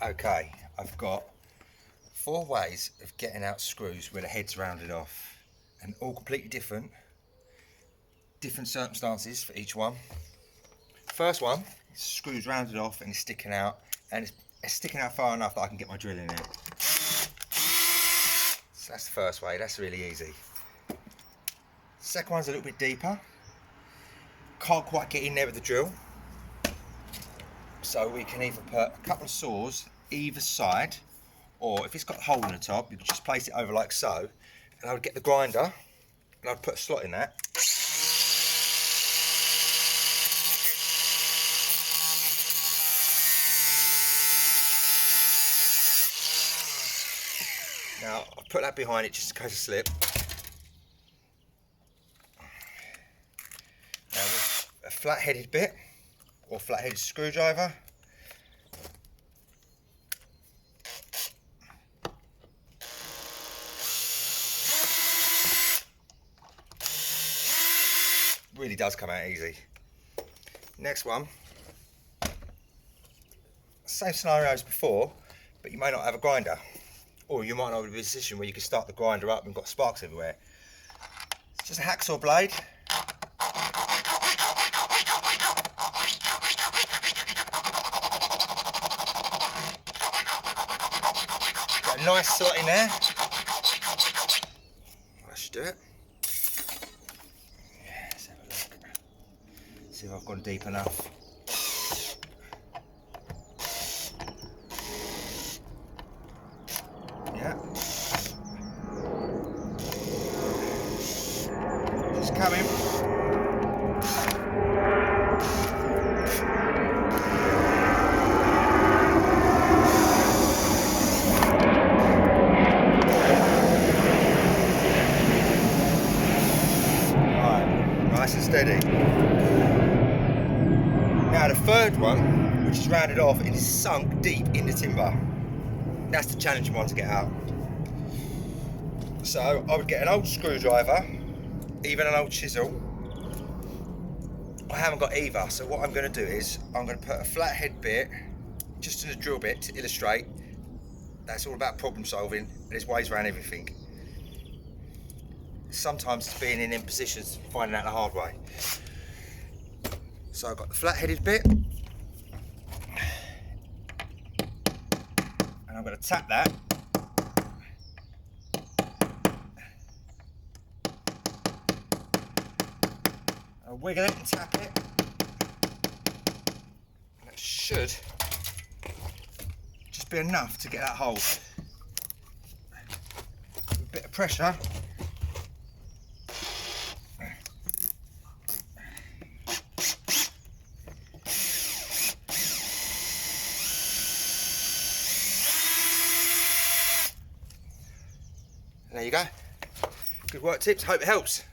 Okay, I've got 4 ways of getting out screws where the head's rounded off, and all completely different circumstances for each one. First one, screws rounded off and it's sticking out, and it's sticking out far enough that I can get my drill in there. So that's the first way, that's really easy. Second one's a little bit deeper, can't quite get in there with the drill, so we can either put a couple of saws either side, or if it's got a hole in the top, you can just place it over like so, and I would get the grinder and I'd put a slot in that. Now I'll put that behind it just in case of slip. Now with a flat-headed bit or flat-headed screwdriver, really does come out easy. Next one, same scenario as before, but you may not have a grinder, or you might not be in a position where you can start the grinder up and got sparks everywhere. It's just a hacksaw blade. Got a nice slot in there. That should do it. Yeah, let's have a look. See if I've gone deep enough. Yeah. Just coming. Right, nice and steady. Now the third one, which is rounded off, it is sunk deep in the timber. That's the challenging one to get out. So I would get an old screwdriver, even an old chisel. I haven't got either, so what I'm going to do is I'm going to put a flathead bit just in the drill bit to illustrate. That's all about problem solving, and there's ways around everything. Sometimes it's being in positions, finding out the hard way. So I've got the flat-headed bit, and I'm going to tap that. I'll wiggle it and tap it. And that should just be enough to get that hole. A bit of pressure. There you go. Good work tips, hope it helps.